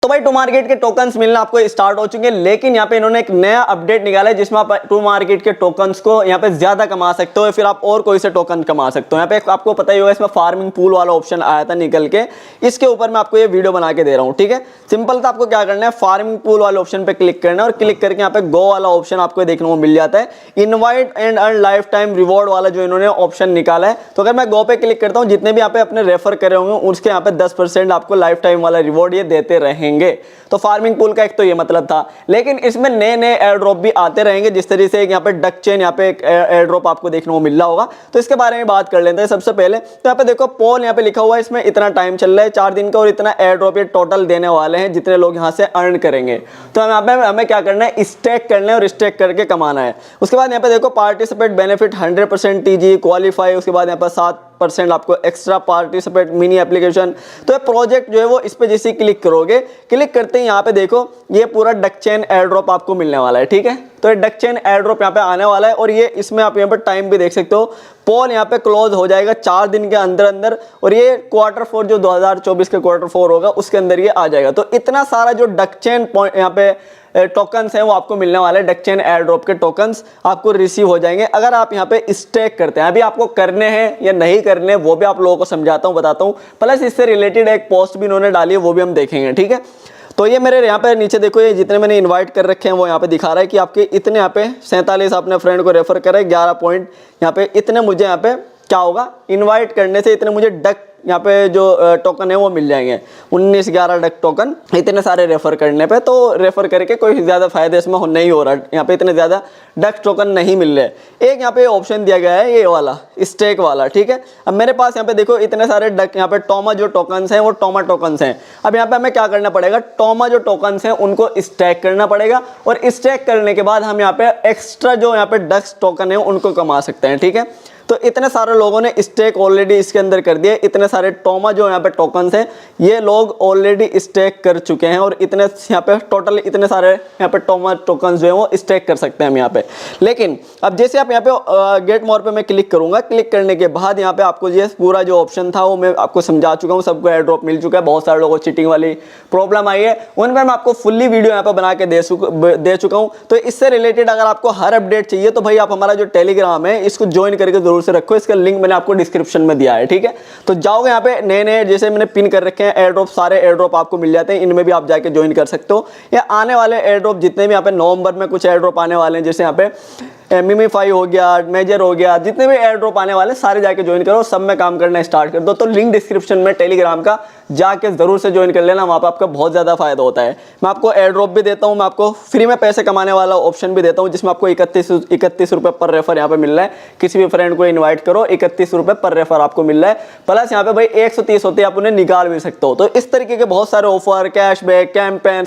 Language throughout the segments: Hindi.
तो भाई टू मार्केट के टोकन्स मिलना आपको स्टार्ट हो चुके हैं, लेकिन यहाँ पे इन्होंने एक नया अपडेट निकाला है जिसमें आप टू मार्केट के टोकन्स को यहाँ पे ज्यादा कमा सकते हो, फिर आप और कोई से टोकन कमा सकते हो। यहाँ पे आपको पता ही होगा इसमें फार्मिंग पूल वाला ऑप्शन आया था निकल के, इसके ऊपर मैं आपको ये वीडियो बना के दे रहा हूँ। ठीक है, सिंपल था, आपको क्या करना है, फार्मिंग पूल वाले ऑप्शन पे क्लिक करना है और क्लिक करके यहाँ पे गो वाला ऑप्शन आपको देखने को मिल जाता है, invite and earn life time reward वाला जो इन्होंने ऑप्शन निकाला है। तो अगर मैं गो पे क्लिक करता हूँ, जितने भी यहाँ पे अपने रेफर करे होंगे उसके यहाँ पे 10% आपको लाइफ टाइम वाला रिवॉर्ड ये देते रहेंगे। तो फार्मिंग पूल का एक तो ये मतलब था, लेकिन इसमें नए नए एयर ड्रॉप भी आते रहेंगे, जिस तरीके से यहाँ पे डक चेन यहाँ पे एक एयर ड्रॉप आपको देखने को मिल रहा होगा। तो इसके बारे में बात कर लेते हैं सबसे पहले। तो यहाँ पे देखो पोल यहाँ पे लिखा हुआ है, इसमें इतना टाइम चल रहा है 4 दिन का और इतना एयर ड्रॉप ये टोटल देने वाले हैं जितने लोग यहाँ से अर्न करेंगे। तो हमें क्या करना है, स्टेक करना है और स्टेक करके कमाना है। उसके बाद यहाँ पे देखो पार्टिसिपेट बेनिफिट 100% टीजी क्वालिफाई, उसके बाद यहाँ पर 7% आपको एक्स्ट्रा पार्टिसिपेट मिनी एप्लीकेशन। तो ये प्रोजेक्ट जो है वो इस पे जैसे क्लिक करोगे, क्लिक करते ही यहाँ पे देखो ये पूरा डक चेन एयर ड्रॉप आपको मिलने वाला है। ठीक है, तो ये डक चेन एयर ड्रॉप यहाँ पे आने वाला है और ये इसमें आप यहाँ पे टाइम भी देख सकते हो, पोल यहाँ पे क्लोज हो जाएगा 4 दिन के अंदर अंदर, और ये Q4 जो 2024 के Q4 होगा उसके अंदर ये आ जाएगा। तो इतना सारा जो डक चेन यहाँ पे टोकन्स हैं वो आपको मिलने वाले हैं, डक चेन एयर ड्रॉप के टोकन्स आपको रिसीव हो जाएंगे अगर आप यहाँ पे स्टेक करते हैं। अभी आपको करने हैं या नहीं करने वो भी आप लोगों को समझाता हूँ, बताता हूँ, प्लस इससे रिलेटेड एक पोस्ट भी इन्होंने डाली है वो भी हम देखेंगे। ठीक है, तो ये मेरे यहाँ पे नीचे देखो, ये जितने मैंने इनवाइट कर रखे हैं वो यहाँ पे दिखा रहा है कि आपके इतने यहाँ पे 47 अपने फ्रेंड को रेफर करें, 11 पॉइंट यहाँ पे इतने मुझे यहाँ पे क्या होगा, इनवाइट करने से इतने मुझे डक यहाँ पे जो टोकन है वो मिल जाएंगे, 19-11 डक टोकन इतने सारे रेफर करने पे। तो रेफर करके कोई ज़्यादा फायदा इसमें नहीं हो रहा, यहाँ पे इतने ज़्यादा डक टोकन नहीं मिल रहे। एक यहाँ पे ऑप्शन दिया गया है ये वाला स्टेक वाला। ठीक है, अब मेरे पास यहाँ पे देखो इतने सारे डक यहाँ पे टोमा जो टोकन्स हैं वो टोमा टोकन्स हैं। अब यहाँ पे हमें क्या करना पड़ेगा, टोमा जो टोकन्स हैं उनको स्टैक करना पड़ेगा और स्टैक करने के बाद हम यहाँ पे एक्स्ट्रा जो यहाँ पे डक टोकन है उनको कमा सकते हैं। ठीक है, तो इतने सारे लोगों ने स्टेक ऑलरेडी इसके अंदर कर दिए, इतने सारे टोमा जो यहाँ पे टोकन्स हैं ये लोग ऑलरेडी स्टेक कर चुके हैं और इतने यहाँ पे टोटल इतने सारे यहाँ पे टोमा टोकन्स जो है वो स्टेक कर सकते हैं हम यहाँ पे। लेकिन अब जैसे आप यहाँ पे गेट मोर पे मैं क्लिक करूंगा, क्लिक करने के बाद यहाँ पे आपको ये पूरा जो ऑप्शन था वो मैं आपको समझा चुका हूँ, सबको एयर ड्रॉप मिल चुका है, बहुत सारे लोगों को चीटिंग वाली प्रॉब्लम आई है उन पर मैं आपको फुल्ली वीडियो यहाँ पे बना के दे चुका हूँ। तो इससे रिलेटेड अगर आपको हर अपडेट चाहिए तो भाई आप हमारा जो टेलीग्राम है इसको ज्वाइन करके जरूर से रखो, इसका लिंक मैंने आपको डिस्क्रिप्शन में दिया है। ठीक है, तो जाओगे यहाँ पे नए नए जैसे मैंने पिन कर रखे हैं एयर ड्रॉप, सारे एयर ड्रॉप आपको मिल जाते हैं, इनमें भी आप जाके ज्वाइन कर सकते हो। या आने वाले एयर ड्रॉप जितने भी यहाँ पे नवंबर में कुछ एयर ड्रॉप आने वाले हैं, जैसे यहाँ पे मिमीफाई हो गया, मेजर हो गया, जितने भी एयर ड्रॉप आने वाले सारे जाके ज्वाइन करो, सब में काम करना स्टार्ट कर दो। तो लिंक डिस्क्रिप्शन में टेलीग्राम का जाके जरूर से ज्वाइन कर लेना, वहाँ पर आपका बहुत ज़्यादा फायदा होता है। मैं आपको एयर ड्रॉप भी देता हूँ, मैं आपको फ्री में पैसे कमाने वाला ऑप्शन भी देता हूँ जिसमें आपको 31 रुपये पर रेफर यहाँ पे मिल रहा है। किसी भी फ्रेंड को इन्वाइट करो, 31 रुपये पर रेफर आपको मिल रहा है, प्लस यहाँ पे भाई 130 होते हैं, आप उन्हें निकाल भी सकते हो। तो इस तरीके के बहुत सारे ऑफर, कैशबैक, कैंपेन,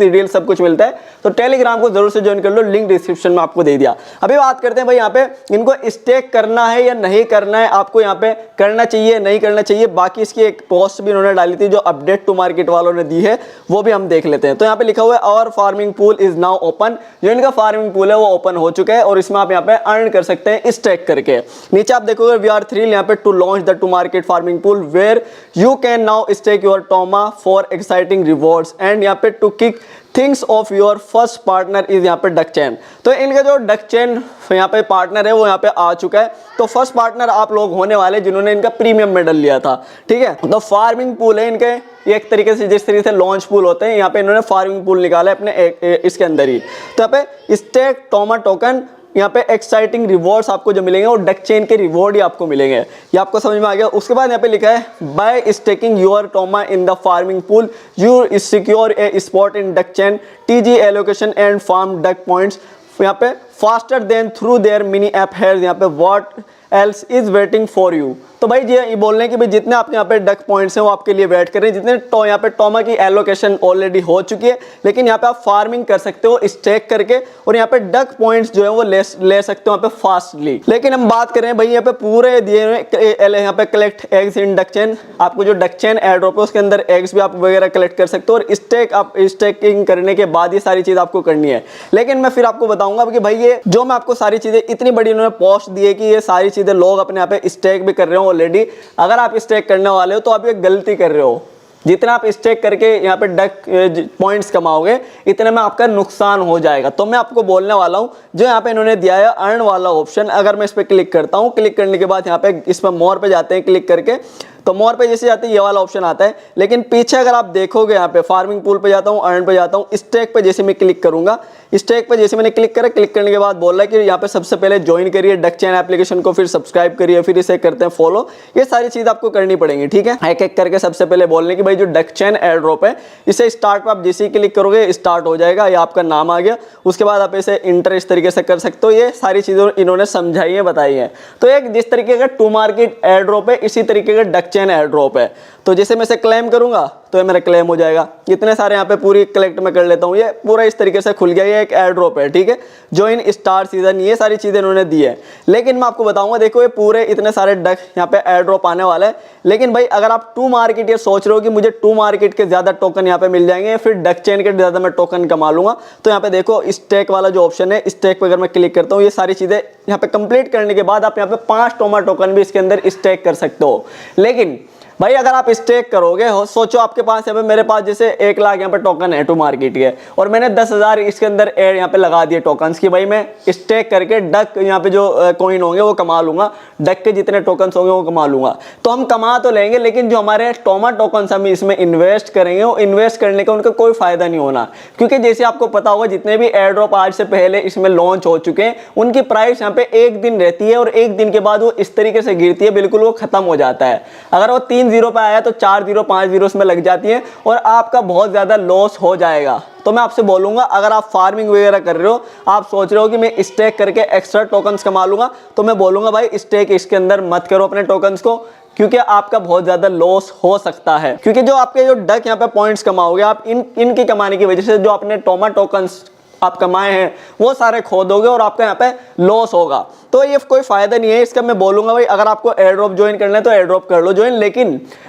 डील सब कुछ मिलता है। तो टेलीग्राम को जरूर से ज्वाइन कर लो, लिंक डिस्क्रिप्शन में आपको दे दिया। अभी बात करते हैं भाई यहाँ पे इनको स्टेक करना है या नहीं करना है, आपको यहाँ पे करना चाहिए नहीं करना चाहिए। बाकी इसकी एक पोस्ट भी उन्होंने डाली थी जो अपडेट टू मार्केट वालों ने दी है, वो भी हम देख लेते हैं। तो यहाँ पे लिखा हुआ है our farming pool is now open, जो इनका फार्मिंग पूल है वो ओपन हो चुका है और इसमें आप यहाँ पे अर्न कर सकते हैं स्टेक करके। नीचे आप देखोगे वी आर थ्रिल्ड यहाँ पे to launch the Tomarket farming pool where you can now stake your Toma for exciting rewards and यहाँ पे to kick things off your first partner is यहाँ पे डक चेन। तो इनका जो डक चेन यहाँ पे पार्टनर है वो यहाँ पे आ चुका है। तो फर्स्ट पार्टनर आप लोग होने वाले जिन्होंने इनका प्रीमियम मेडल लिया था। ठीक है, तो फार्मिंग पूल है इनके, एक तरीके से जिस तरीके से लॉन्च पूल होते हैं यहाँ पे इन्होंने फार्मिंग पूल निकाला है अपने इसके अंदर ही। तो यहाँ पे स्टेक टोमा टोकन, यहाँ पे एक्साइटिंग रिवॉर्ड्स आपको जो मिलेंगे और डक चेन के रिवॉर्ड ही आपको मिलेंगे, ये आपको समझ में आ गया। उसके बाद यहाँ पे लिखा है by staking your Toma in the farming pool you secure a spot in Duck chain TG allocation and farm Duck points यहाँ पे faster than through their mini app है, यहाँ पे what else is waiting for you. तो भाई ये बोल रहे हैं कि भाई जितने आप यहाँ पे डक पॉइंट्स हैं वो आपके लिए वेट कर रहे हैं, जितने यहाँ पे टोमा की एलोकेशन ऑलरेडी हो चुकी है, लेकिन यहाँ पे आप फार्मिंग कर सकते हो स्टेक करके और यहाँ पे डक पॉइंट्स जो है वो ले सकते हो यहाँ पे फास्टली। लेकिन हम बात करें भाई यहाँ पे पूरे दिए हुए यहाँ पे collect eggs in Duck chain, आपको जो डक चेन एयर ड्रॉप है उसके अंदर एग्स भी आप वगैरह कलेक्ट कर सकते हो और स्टेक आप स्टेकिंग करने के बाद ये सारी चीज आपको करनी है। लेकिन मैं फिर आपको बताऊंगा कि भाई ये जो मैं आपको सारी चीजें इतनी बड़ी उन्होंने पोस्ट दी है कि ये सारी चीजें लोग अपने यहाँ पे स्टेक भी कर रहे हो ऑलरेडी। अगर आप स्टेक करने वाले हो तो आप ये गलती कर रहे हो, जितना आप स्टेक करके यहाँ पे डक पॉइंट्स कमाओगे इतने में आपका नुकसान हो जाएगा। तो मैं आपको बोलने वाला हूँ, जो यहाँ पे इन्होंने दिया है अर्न वाला ऑप्शन, अगर मैं इस पर क्लिक करता हूँ, क्लिक करने के बाद यहाँ पे इस पर मोर पे जाते हैं, क्लिक करके तो मोर पे जैसे जाते हैं ये वाला ऑप्शन आता है। लेकिन पीछे अगर आप देखोगे यहाँ पे फार्मिंग पूल पे जाता हूँ, अर्न पे जाता हूँ, स्टेक पे जैसे मैं क्लिक करूंगा, स्टेक पे जैसे मैंने क्लिक करा, क्लिक करने के बाद बोल रहा है कि यहाँ पे सबसे पहले ज्वाइन करिए डक चैन एप्लीकेशन को, फिर सब्सक्राइब करिए, फिर इसे करते हैं फॉलो। ये सारी चीज आपको करनी पड़ेंगी, ठीक है। एक एक करके सबसे पहले बोलने की भाई जो डक चैन एयर ड्रॉप है, इसे स्टार्ट पे आप जैसे ही क्लिक करोगे स्टार्ट हो जाएगा, ये आपका नाम आ गया। उसके बाद आप इसे इंटर इस तरीके से कर सकते हो। ये सारी चीजें इन्होंने समझाई है, बताई है। तो एक जिस तरीके का टू मार्केट एयर ड्रॉप है, इसी तरीके का डक चैन एयर ड्रॉप है। तो जैसे मैं इसे क्लेम करूंगा तो ये मेरा क्लेम हो जाएगा। इतने सारे यहाँ पे पूरी कलेक्ट में कर लेता हूँ, ये पूरा इस तरीके से खुल गया। ये एक एयर ड्रॉप है, ठीक है। ज्वाइन स्टार सीजन, ये सारी चीजें इन्होंने दी है। लेकिन मैं आपको बताऊंगा, देखो ये पूरे इतने सारे डक यहाँ पे एयर ड्रॉप आने वाला है। लेकिन भाई अगर आप टू मार्केट ये सोच रहे हो कि मुझे टू मार्केट के ज्यादा टोकन यहाँ पे मिल जाएंगे, फिर डक चैन के ज्यादा मैं टोकन कमा लूंगा, तो यहाँ पे देखो स्टेक वाला जो ऑप्शन है, स्टेक पे अगर मैं क्लिक करता हूँ, ये सारी चीजें यहाँ पे कंप्लीट करने के बाद आप यहाँ पे 5 टोमा टोकन भी इसके अंदर स्टेक कर सकते हो। लेकिन भाई अगर आप स्टेक करोगे, हो सोचो आपके पास यहाँ पे, मेरे पास जैसे 1 लाख यहाँ पे टोकन है टू मार्केट के, और मैंने 10,000 इसके अंदर एड यहाँ पे लगा दिए टोकन्स की, भाई मैं स्टेक करके डक यहाँ पे जो कॉइन होंगे वो कमा लूंगा, डक के जितने टोकन्स होंगे वो कमा लूंगा। तो हम कमा तो लेंगे, लेकिन जो हमारे टोमा टोकन्स हम इसमें इन्वेस्ट करेंगे, वो इन्वेस्ट करने का उनका कोई फायदा नहीं होना। क्योंकि जैसे आपको पता होगा, जितने भी एयर ड्रॉप आज से पहले इसमें लॉन्च हो चुके हैं, उनकी प्राइस यहाँ पे 1 दिन रहती है, और 1 दिन के बाद वो इस तरीके से गिरती है, बिल्कुल वो खत्म हो जाता है। अगर वो 3 जीरो पे आया तो 4 जीरो 5 जीरो उसमें लग जाती है, और आपका बहुत ज्यादा लॉस हो जाएगा। तो मैं आपसे बोलूंगा, अगर आप फार्मिंग वगैरह कर रहे हो, आप सोच रहे हो कि मैं स्टेक करके एक्स्ट्रा टोकन्स कमा लूंगा, तो मैं बोलूंगा भाई स्टेक इसके अंदर मत करो अपने टोकन्स को, क्योंकि आपका बहुत ज्यादा लॉस हो सकता है। क्योंकि जो आपके जो डक यहाँ पे पॉइंट्स कमाओगे आप, इनकी कमाने की वजह से जो अपने टोमा टोकन्स आप कमाए हैं वो सारे खो दोगे, और आपका यहाँ पे लॉस होगा। तो ये कोई फायदा नहीं है इसका। मैं बोलूंगा भाई अगर आपको एयर ड्रॉप ज्वाइन करना है तो एयर ड्रॉप कर लो ज्वाइन, लेकिन